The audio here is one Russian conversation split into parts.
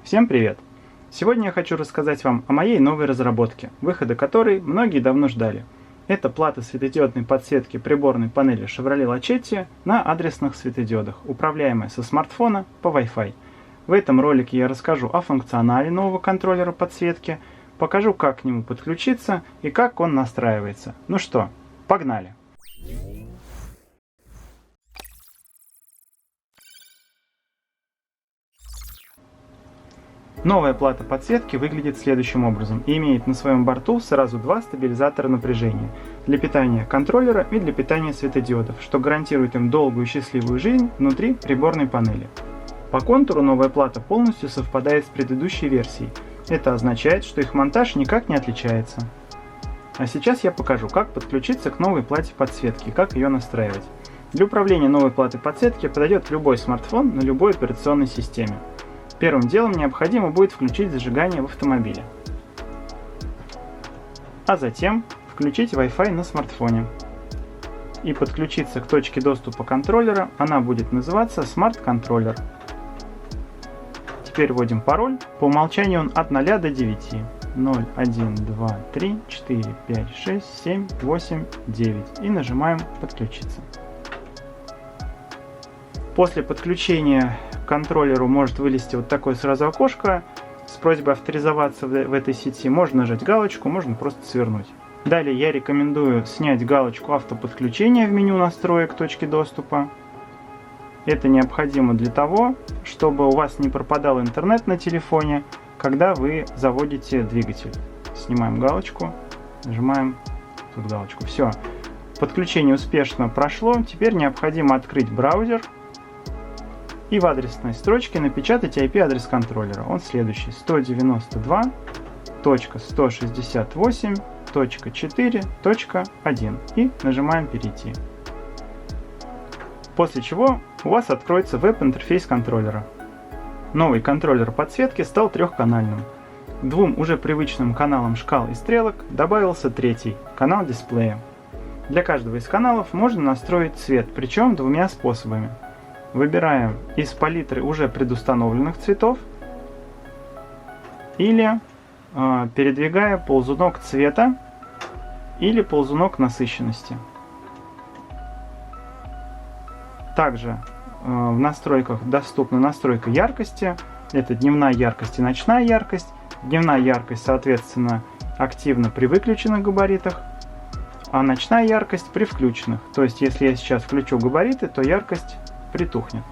Всем привет! Сегодня я хочу рассказать вам о моей новой разработке, выхода которой многие давно ждали. Это плата светодиодной подсветки приборной панели Chevrolet Lachetti на адресных светодиодах, управляемая со смартфона по Wi-Fi. В этом ролике я расскажу о функционале нового контроллера подсветки, покажу, как к нему подключиться и как он настраивается. Ну что, погнали! Новая плата подсветки выглядит следующим образом и имеет на своем борту сразу два стабилизатора напряжения для питания контроллера и для питания светодиодов, что гарантирует им долгую и счастливую жизнь внутри приборной панели. По контуру новая плата полностью совпадает с предыдущей версией. Это означает, что их монтаж никак не отличается. А сейчас я покажу, как подключиться к новой плате подсветки и как ее настраивать. Для управления новой платой подсветки подойдет любой смартфон на любой операционной системе. Первым делом необходимо будет включить зажигание в автомобиле, а затем включить Wi-Fi на смартфоне и подключиться к точке доступа контроллера. Она будет называться Smart Controller. Теперь вводим пароль. По умолчанию он от 0 до 9. 0, 1, 2, 3, 4, 5, 6, 7, 8, 9 и нажимаем «Подключиться». После подключения к контроллеру может вылезти вот такое сразу окошко с просьбой авторизоваться в этой сети. Можно нажать галочку, можно просто свернуть. Далее я рекомендую снять галочку автоподключения в меню настроек точки доступа. Это необходимо для того, чтобы у вас не пропадал интернет на телефоне, когда вы заводите двигатель. Снимаем галочку, нажимаем тут галочку. Все, подключение успешно прошло. Теперь необходимо открыть браузер и в адресной строчке напечатать IP-адрес контроллера. Он следующий: 192.168.4.1 и нажимаем «Перейти». После чего у вас откроется веб-интерфейс контроллера. Новый контроллер подсветки стал трехканальным. К двум уже привычным каналам шкал и стрелок добавился третий – канал дисплея. Для каждого из каналов можно настроить цвет, причем двумя способами. Выбираем из палитры уже предустановленных цветов или передвигая ползунок цвета или ползунок насыщенности. Также в настройках доступна настройка яркости. Это дневная яркость и ночная яркость. Дневная яркость, соответственно, активна при выключенных габаритах, а ночная яркость при включенных. То есть, если я сейчас включу габариты, то яркость притухнет.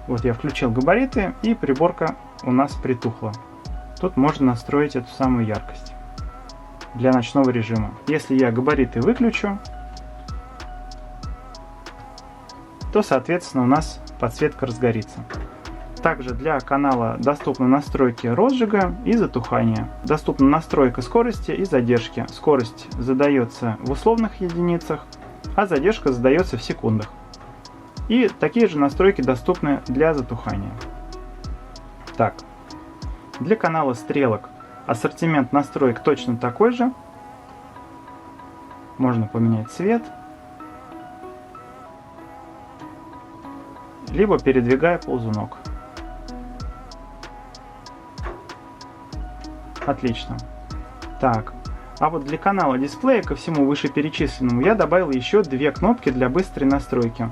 Вот я включил габариты, и приборка у нас притухла. Тут можно настроить эту самую яркость для ночного режима. Если я габариты выключу, то, соответственно, у нас подсветка разгорится. Также для канала доступны настройки розжига и затухания. Доступна настройка скорости и задержки. Скорость задается в условных единицах, а задержка задается в секундах. И такие же настройки доступны для затухания. Так, для канала стрелок ассортимент настроек точно такой же. Можно поменять цвет, либо передвигая ползунок. Отлично. Так. А вот для канала дисплея, ко всему вышеперечисленному, я добавил еще две кнопки для быстрой настройки.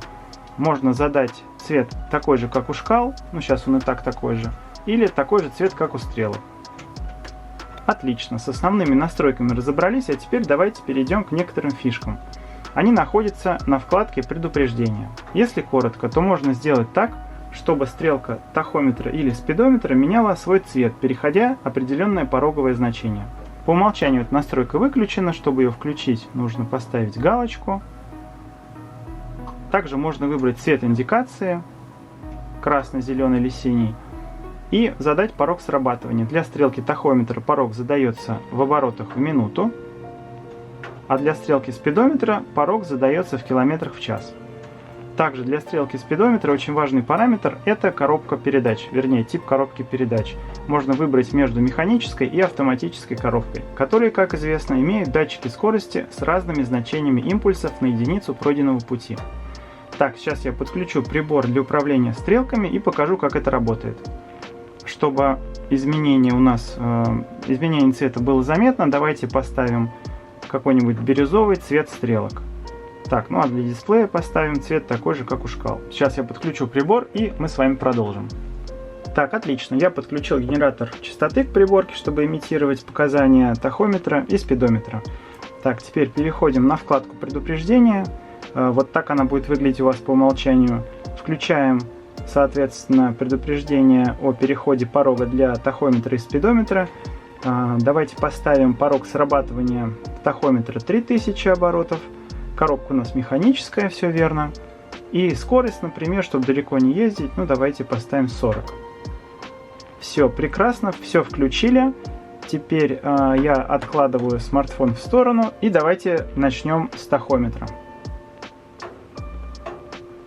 Можно задать цвет такой же, как у шкал, ну сейчас он и так такой же, или такой же цвет, как у стрелок. Отлично, с основными настройками разобрались, а теперь давайте перейдем к некоторым фишкам. Они находятся на вкладке «Предупреждения». Если коротко, то можно сделать так, чтобы стрелка тахометра или спидометра меняла свой цвет, переходя определенное пороговое значение. По умолчанию эта настройка выключена. Чтобы ее включить, нужно поставить галочку. Также можно выбрать цвет индикации, красный, зеленый или синий, и задать порог срабатывания. Для стрелки тахометра порог задается в оборотах в минуту, а для стрелки спидометра порог задается в километрах в час. Также для стрелки спидометра очень важный параметр – это коробка передач, вернее тип коробки передач. Можно выбрать между механической и автоматической коробкой, которые, как известно, имеют датчики скорости с разными значениями импульсов на единицу пройденного пути. Так, сейчас я подключу прибор для управления стрелками и покажу, как это работает. Чтобы изменение цвета было заметно, давайте поставим какой-нибудь бирюзовый цвет стрелок. Так, ну а для дисплея поставим цвет такой же, как у шкал. Сейчас я подключу прибор и мы с вами продолжим. Так, отлично. Я подключил генератор частоты к приборке, чтобы имитировать показания тахометра и спидометра. Так, теперь переходим на вкладку предупреждения. Вот так она будет выглядеть у вас по умолчанию. Включаем, соответственно, предупреждение о переходе порога для тахометра и спидометра. Давайте поставим порог срабатывания тахометра 3000 оборотов. Коробка у нас механическая, все верно. И скорость, например, чтобы далеко не ездить, ну давайте поставим 40. Все, прекрасно, все включили. Теперь я откладываю смартфон в сторону и давайте начнем с тахометра.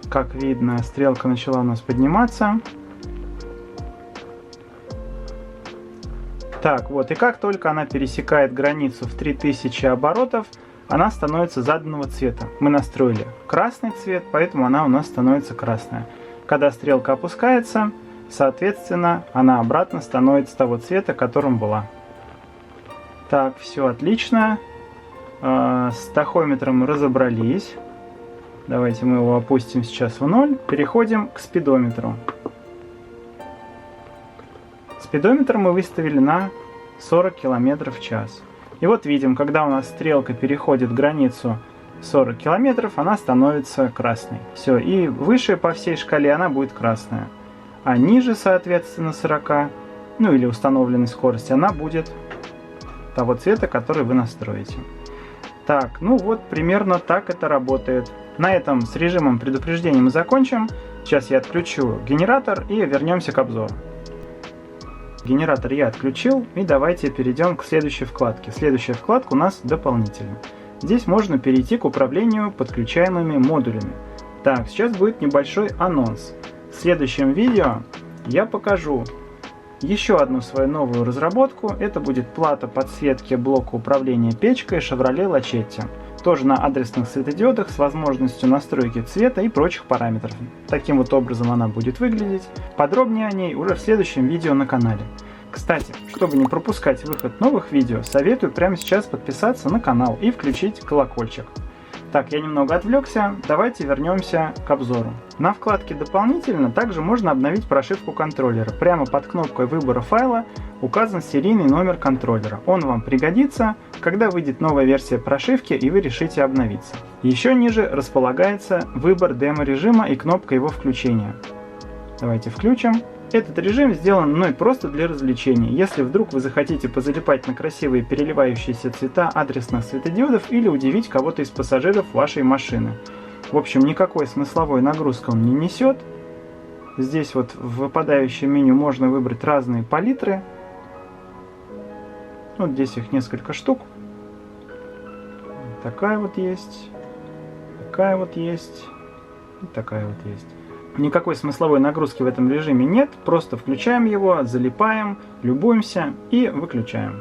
Как видно, стрелка начала у нас подниматься. Так, вот, и как только она пересекает границу в 3000 оборотов, она становится заданного цвета. Мы настроили красный цвет, поэтому она у нас становится красная. Когда стрелка опускается, соответственно, она обратно становится того цвета, которым была. Так, все отлично. С тахометром разобрались. Давайте мы его опустим сейчас в 0. Переходим к спидометру. Спидометр мы выставили на 40 км в час. И вот видим, когда у нас стрелка переходит границу 40 км, она становится красной. Все, и выше по всей шкале она будет красная. А ниже, соответственно, 40, ну или установленной скорости, она будет того цвета, который вы настроите. Так, ну вот примерно так это работает. На этом с режимом предупреждения мы закончим. Сейчас я отключу генератор и вернемся к обзору. Генератор я отключил, и давайте перейдем к следующей вкладке. Следующая вкладка у нас дополнительно. Здесь можно перейти к управлению подключаемыми модулями. Так, сейчас будет небольшой анонс. В следующем видео я покажу еще одну свою новую разработку. Это будет плата подсветки блока управления печкой Chevrolet Lachetti. Тоже на адресных светодиодах с возможностью настройки цвета и прочих параметров. Таким вот образом она будет выглядеть. Подробнее о ней уже в следующем видео на канале. Кстати, чтобы не пропускать выход новых видео, советую прямо сейчас подписаться на канал и включить колокольчик. Так, я немного отвлекся, давайте вернемся к обзору. На вкладке «Дополнительно» также можно обновить прошивку контроллера. Прямо под кнопкой выбора файла указан серийный номер контроллера. Он вам пригодится, когда выйдет новая версия прошивки и вы решите обновиться. Еще ниже располагается выбор демо-режима и кнопка его включения. Давайте включим. Этот режим сделан мной просто для развлечения, если вдруг вы захотите позалипать на красивые переливающиеся цвета адресных светодиодов или удивить кого-то из пассажиров вашей машины. В общем, никакой смысловой нагрузки он не несет. Здесь вот в выпадающем меню можно выбрать разные палитры. Вот здесь их несколько штук. Такая вот есть, такая вот есть и такая вот есть. Никакой смысловой нагрузки в этом режиме нет, просто включаем его, залипаем, любуемся и выключаем.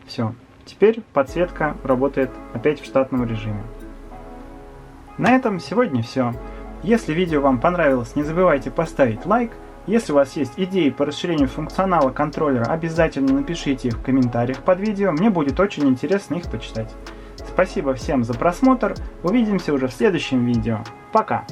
Все, теперь подсветка работает опять в штатном режиме. На этом сегодня все. Если видео вам понравилось, не забывайте поставить лайк. Если у вас есть идеи по расширению функционала контроллера, обязательно напишите их в комментариях под видео, мне будет очень интересно их почитать. Спасибо всем за просмотр, увидимся уже в следующем видео. Пока!